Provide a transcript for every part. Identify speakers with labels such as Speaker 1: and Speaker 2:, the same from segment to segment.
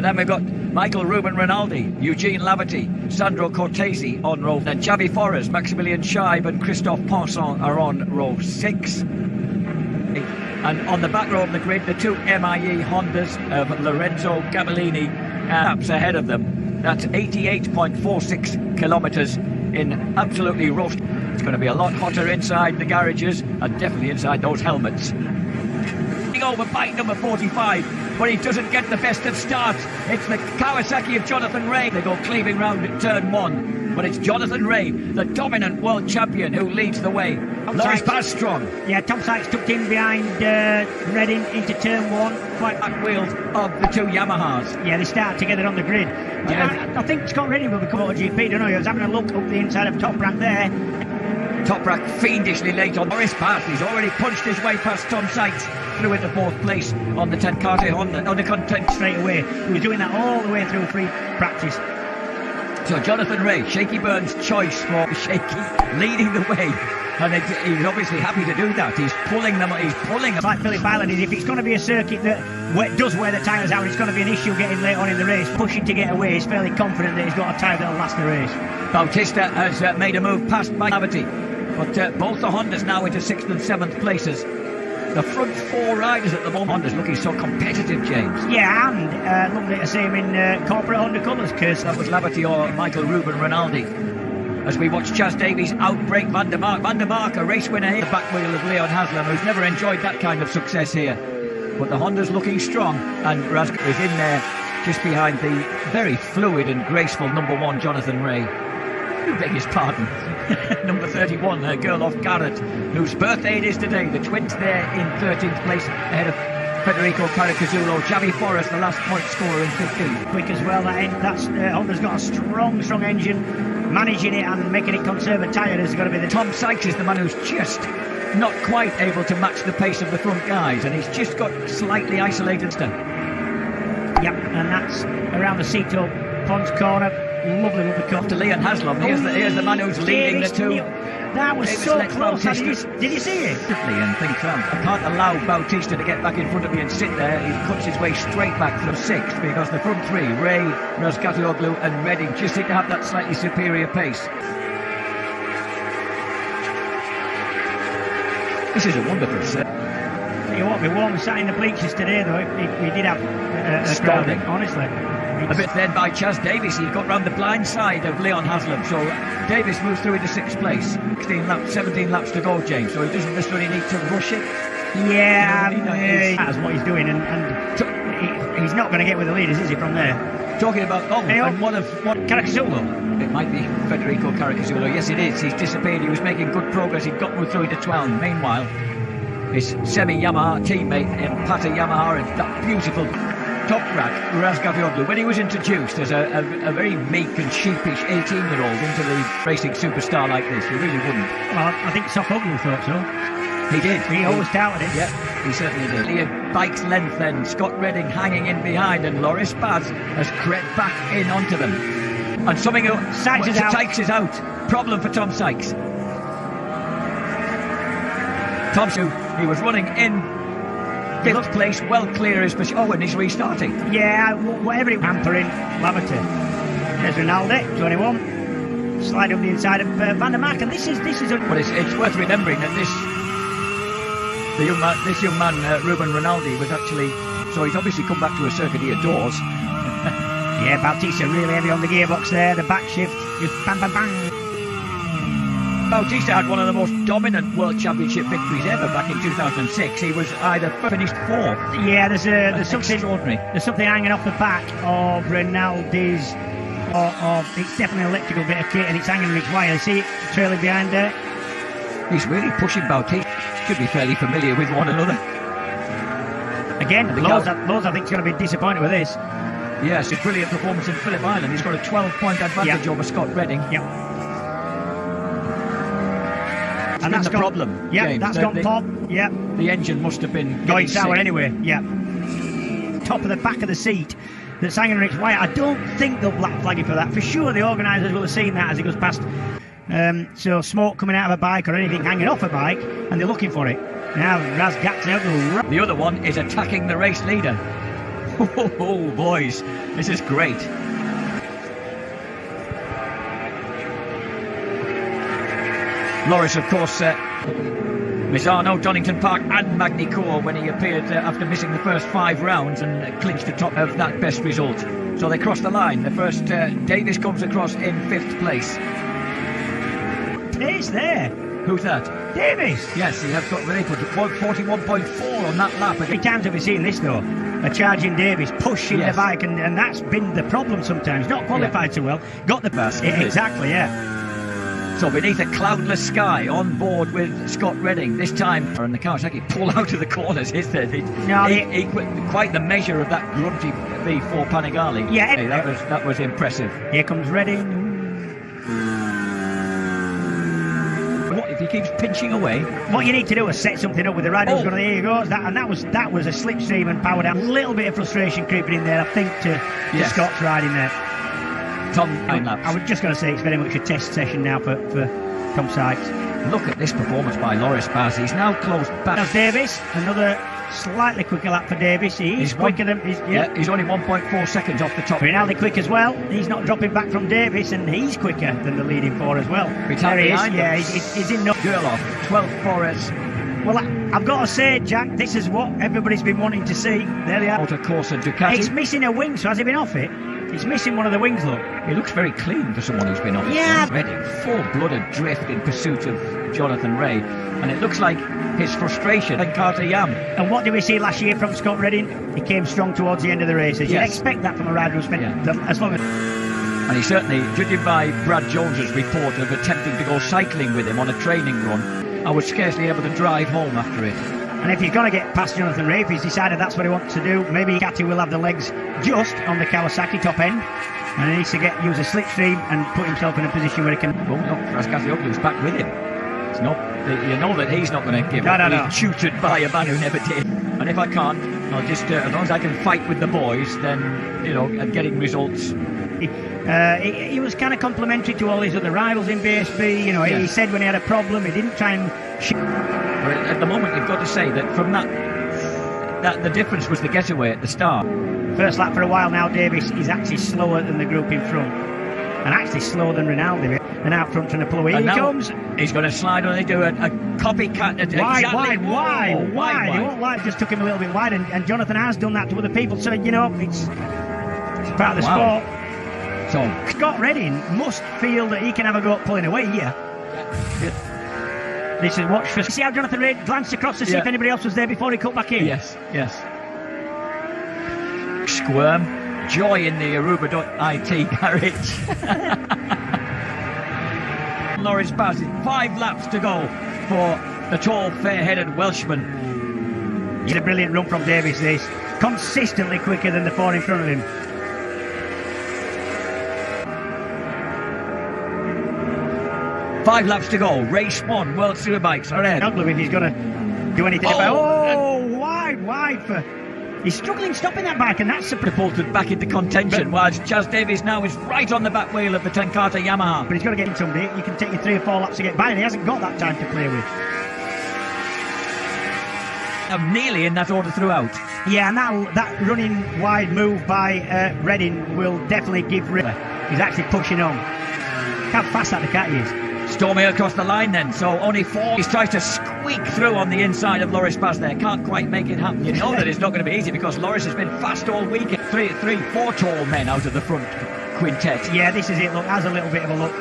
Speaker 1: Then we've got Michael Ruben Rinaldi, Eugene Laverty, Sandro Cortese on row. Then Xavi Forres, Maximilian Scheib and Christophe Ponson are on row 6. And on the back row of the grid, the two MIE Hondas of Lorenzo Gabellini laps ahead of them. That's 88.46 kilometres in absolutely rough. It's going to be a lot hotter inside the garages and definitely inside those helmets. Over bike number 45, but he doesn't get the best of starts. It's the Kawasaki of Jonathan Ray. They go cleaving round at turn 1, but it's Jonathan Ray, the dominant world champion, who leads the way. Loris Paz strong.
Speaker 2: Yeah, Tom Sykes tucked in behind Redding into turn 1.
Speaker 1: Quite back wheels of the two Yamahas.
Speaker 2: Yeah, they start together on the grid. Yeah. I think Scott Redding will become MotoGP, don't know. He was having a look up the inside of Top Rank there.
Speaker 1: Top Rank fiendishly late on Loris Paz. He's already punched his way past Tom Sykes through into 4th place on the Tenkate on the content
Speaker 2: straight away. He was doing that all the way through free practice.
Speaker 1: So Jonathan Ray, Shaky Burns' choice for Shaky, leading the way. And he's obviously happy to do that. He's pulling them. He's pulling them.
Speaker 2: Like Philip Island is, if it's going to be a circuit that does wear the tyres out, it's going to be an issue getting late on in the race. Pushing to get away, he's fairly confident that he's got a tyre that'll last the race.
Speaker 1: Bautista has made a move past by Laverty, but both the Hondas now into 6th and 7th places. The front 4 riders at the moment is looking so competitive, James.
Speaker 2: Yeah, and lovely to see him in corporate Honda colours, because
Speaker 1: that was Laverty or Michael Ruben Rinaldi. As we watch Chaz Davies outbreak Van der Mark. Van der Mark, a race winner here, the back wheel of Leon Haslam, who's never enjoyed that kind of success here. But the Honda's looking strong, and Rask is in there just behind the very fluid and graceful number 1 Jonathan Ray. I beg his pardon. Number 31, a girl off Garrett, whose birthday it is today. The twins there in 13th place ahead of Federico Caricasulo. Xavi Forres, the last point scorer in 15th.
Speaker 2: Quick as well. Honda's got a strong engine. Managing it and making it conserve a tyre is going to be the...
Speaker 1: Tom Sykes is the man who's just not quite able to match the pace of the front guys, and he's just got slightly isolated stuff.
Speaker 2: Yep, and that's around the Sito Pons corner. Lovely cut
Speaker 1: to Leon Haslam. Here's the man who's leading the two.
Speaker 2: That was so close. Did you see it?
Speaker 1: And think, I can't allow Bautista to get back in front of me and sit there. He cuts his way straight back from 6th because the front 3, Ray, Razgatlioglu and Redding, just seem to have that slightly superior pace. This is a wonderful set.
Speaker 2: You won't be warm sat in the bleachers today, though. He did have a crowd, honestly.
Speaker 1: A bit then by Chaz Davies. He got round the blind side of Leon Haslam, so Davies moves through into 6th place. 17 laps to go, James, so he doesn't necessarily need to rush it.
Speaker 2: Yeah, that's what he's doing, and he's not going to get with the leaders, is he, from there?
Speaker 1: Talking about and what Caricasulo. It might be Federico Caricasulo. Yes, it is. He's disappeared. He was making good progress. He'd got through into 12. Meanwhile, his semi-Yamaha teammate in Pata Yamaha and that beautiful Top Rank, Razgatlioglu, when he was introduced as a very meek and sheepish 18-year-old into the racing superstar like this, you really wouldn't.
Speaker 2: Well, I think Sokoglu thought so.
Speaker 1: He did.
Speaker 2: He always doubted it.
Speaker 1: Yeah, he certainly did. He bike's length then, Scott Redding hanging in behind, and Loris Paz has crept back in onto them. And something Sykes is out. Problem for Tom Sykes. He was running in 5th place, well clear his position. Oh, and he's restarting.
Speaker 2: Yeah, whatever it hampering, Laverty. There's Rinaldi, 21. Slide up the inside of Van der Mark, and this is.
Speaker 1: But it's worth remembering that this young man, Ruben Rinaldi, was actually. So he's obviously come back to a circuit he adores.
Speaker 2: Yeah, Bautista really heavy on the gearbox there. The back shift, just bang, bang, bang.
Speaker 1: Bautista had one of the most dominant World Championship victories ever back in 2006. He was either finished 4th.
Speaker 2: Yeah, there's something extraordinary. There's something hanging off the back of Rinaldi's. It's definitely an electrical bit of kit, and it's hanging on its wire. See it trailing behind there.
Speaker 1: He's really pushing Bautista. Should be fairly familiar with one another.
Speaker 2: Again, Lowe's I think is going to be disappointed with this.
Speaker 1: Yes, a brilliant performance in Phillip Island. He's got a 12-point advantage over Scott Redding.
Speaker 2: Yeah.
Speaker 1: And that's the problem.
Speaker 2: Yeah,
Speaker 1: James.
Speaker 2: That's gone pop. Yeah.
Speaker 1: The engine must have been
Speaker 2: going sour
Speaker 1: sick.
Speaker 2: Anyway. Yeah. Top of the back of the seat that's hanging on its wire. I don't think they'll black flag him for that. For sure, the organisers will have seen that as he goes past. So smoke coming out of a bike or anything hanging off a bike, and they're looking for it. Now Razgatlioglu.
Speaker 1: The other one is attacking the race leader. Oh, boys, this is great. Loris, of course, Misano, Donington Park and Magny-Cours when he appeared after missing the first 5 rounds and clinched the top of that best result. So they crossed the line. The first Davis comes across in 5th place.
Speaker 2: Pace there.
Speaker 1: Who's that?
Speaker 2: Davis.
Speaker 1: Yes, he has got really put 141.4 on that lap.
Speaker 2: How many times have we seen this though? A charging Davis pushing the bike, and that's been the problem sometimes. Not qualified so well. Got the
Speaker 1: basket.
Speaker 2: Exactly, yeah.
Speaker 1: So beneath a cloudless sky, on board with Scott Redding, this time, and the Kawasaki pull out of the corners, is there? Quite the measure of that grunty V4 Panigale.
Speaker 2: Yeah,
Speaker 1: hey, that was impressive.
Speaker 2: Here comes Redding.
Speaker 1: What if he keeps pinching away?
Speaker 2: What you need to do is set something up with the rider who's going to, there you go. That was a slipstream and power down. A little bit of frustration creeping in there, I think, to Scott's riding there.
Speaker 1: Tom time-lapse.
Speaker 2: I was just going to say it's very much a test session now for Tom Sykes.
Speaker 1: Look at this performance by Loris Baz. He's now close back.
Speaker 2: That's Davis. Another slightly quicker lap for Davis. He's quicker than...
Speaker 1: He's only 1.4 seconds off the top.
Speaker 2: Rinaldi quick as well. He's not dropping back from Davis, and he's quicker than the leading 4 as well.
Speaker 1: There he is.
Speaker 2: Yeah, he's in...
Speaker 1: Gerloff, 12th for us.
Speaker 2: Well, I've got to say, Jack, this is what everybody's been wanting to see. There they are.
Speaker 1: Auto Corsa Ducati.
Speaker 2: It's missing a wing, so has he been off it? He's missing one of the wings, look.
Speaker 1: He looks very clean for someone who's been off it.
Speaker 2: Yeah.
Speaker 1: Redding, full-blooded drift in pursuit of Jonathan Ray. And it looks like his frustration and Carter Yam.
Speaker 2: And what did we see last year from Scott Redding? He came strong towards the end of the races. You'd expect that from a rider who spent as long as...
Speaker 1: And he certainly, judging by Brad Jones's report of attempting to go cycling with him on a training run, I was scarcely able to drive home after it.
Speaker 2: And if he's going to get past Jonathan Ray, if he's decided that's what he wants to do, maybe Ducati will have the legs just on the Kawasaki top end, and he needs to use a slipstream and put himself in a position where he can...
Speaker 1: Oh no, Raskasioglu's back with him. It's not, you know that he's not going to give up.
Speaker 2: No.
Speaker 1: He's tutored by a man who never did. And if I can't, I'll just, as long as I can fight with the boys, then, you know, and getting results.
Speaker 2: He was kind of complimentary to all his other rivals in BSB. You know, he said when he had a problem, he didn't try and...
Speaker 1: At the moment, you've got to say that from that the difference was the getaway at the start.
Speaker 2: First lap for a while now, Davis is actually slower than the group in front, and actually slower than Rinaldi. And out front from the Plue, here he comes.
Speaker 1: He's going to slide on. They do a copycat.
Speaker 2: Wide. He won't like, just took him a little bit wide, and Jonathan has done that to other people. So you know, it's part of the sport. So Scott Redding must feel that he can have a go at pulling away here. This is watch for... See how Jonathan Ray glanced across to see if anybody else was there before he cut back in?
Speaker 1: Yes. Squirm. Joy in the Aruba.it garage. Loris Baz, 5 laps to go for the tall, fair-headed Welshman.
Speaker 2: It's a brilliant run from Davis, this. Consistently quicker than the 4 in front of him.
Speaker 1: Five laps to go. Race 1. World Superbikes are ahead.
Speaker 2: Not if he's going to do anything about... wide for... He's struggling stopping that bike, and that's
Speaker 1: catapulted back into contention. While Chaz Davies now is right on the back wheel of the Tenkata Yamaha.
Speaker 2: But he's got to get in someday. You can take you 3 or 4 laps to get by, and he hasn't got that time to play with.
Speaker 1: I'm nearly in that order throughout.
Speaker 2: Yeah, and that running wide move by Redding will definitely give... He's actually pushing on. Look how fast that Ducati is.
Speaker 1: Stormy across the line then, so only 4. He's trying to squeak through on the inside of Loris Baz there. Can't quite make it happen. You know that it's not going to be easy because Loris has been fast all week. 4 tall men out of the front quintet.
Speaker 2: Yeah, this is it. Look, has a little bit of a look.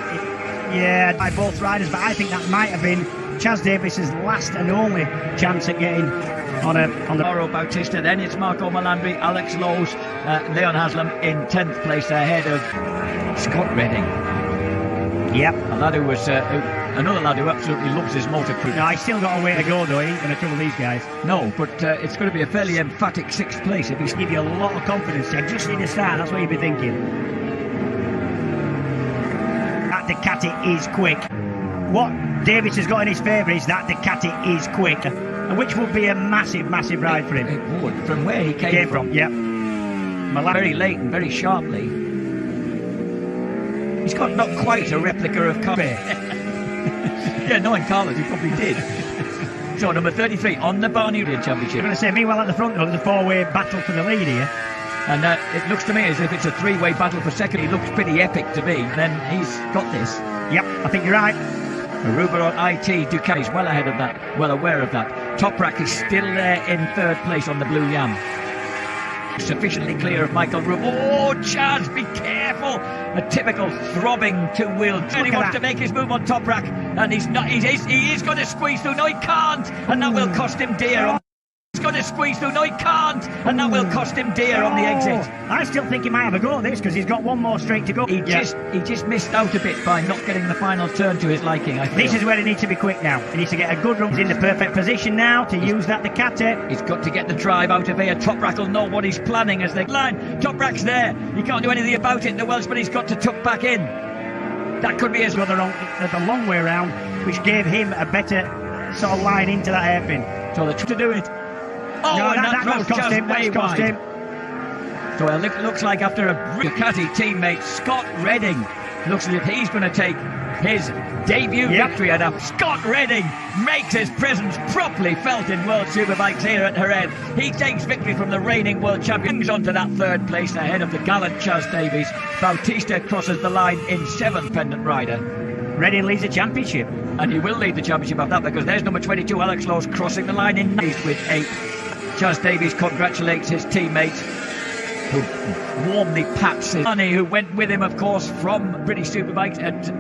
Speaker 2: By both riders, but I think that might have been Chaz Davis's last and only chance at getting on the...
Speaker 1: Mauro Bautista, then it's Marco Malandri, Alex Lowe's, Leon Haslam in 10th place ahead of Scott Redding.
Speaker 2: Yep.
Speaker 1: A lad who was another lad who absolutely loves his motor crew.
Speaker 2: No, he's still got a way to go though. He ain't going to trouble these guys.
Speaker 1: No, but it's going to be a fairly emphatic 6th place if he's
Speaker 2: give you a lot of confidence. I just need to start. That's what you'd be thinking. That Ducati is quick. What Davis has got in his favour is that Ducati is quick, which would be a massive ride for him.
Speaker 1: It would, from where he came from.
Speaker 2: Yep.
Speaker 1: Very late and very sharply. He's got not quite a replica of Carter. Yeah, knowing Carlos, he probably did. So, number 33 on the Barney Championship.
Speaker 2: I'm going to say, meanwhile at the front, though, there's a 4-way battle for the lead here.
Speaker 1: And it looks to me as if it's a three-way battle for second. He looks pretty epic to me. Then he's got this.
Speaker 2: Yep, I think you're right.
Speaker 1: Aruba on IT, Ducati is well ahead of that, well aware of that. Toprak is still there in third place on the Blue Yam. Sufficiently clear of Michael Room. Oh, Chaz, be careful! A typical throbbing two-wheel. And he wants to make his move on Toprak, and he's not. He is going to squeeze through. No, he can't, and that will cost him dear. He's going to squeeze through. No, he can't, and that will cost him dear on the exit.
Speaker 2: I still think he might have a go at this because he's got one more straight to go.
Speaker 1: He just missed out a bit by not getting the final turn to his liking, I feel.
Speaker 2: This is where he needs to be quick now. He needs to get a good run. He's in the perfect position now to use that Ducati.
Speaker 1: He's got to get the drive out of here. Toprak will know what he's planning as they line. Toprak's there. He can't do anything about it, the Welshman. He's got to tuck back in. That could be his
Speaker 2: the long way around, which gave him a better sort of line into that hairpin.
Speaker 1: So they're trying to do it. Oh,
Speaker 2: no,
Speaker 1: and
Speaker 2: that cost him. That's cost him.
Speaker 1: So it looks like after a Ducati teammate, Scott Redding, looks as if he's going to take his debut victory at up. Scott Redding makes his presence properly felt in World Superbikes here at Jerez. He takes victory from the reigning world champion. Hangs on to that third place ahead of the gallant Chaz Davies. Bautista crosses the line in seventh, Pendant Rider.
Speaker 2: Redding leads the championship.
Speaker 1: And he will lead the championship after that because there's number 22, Alex Laws, crossing the line in ninth with 8. Chaz Davies congratulates his teammates who warmly pats his money, who went with him, of course, from British Superbikes.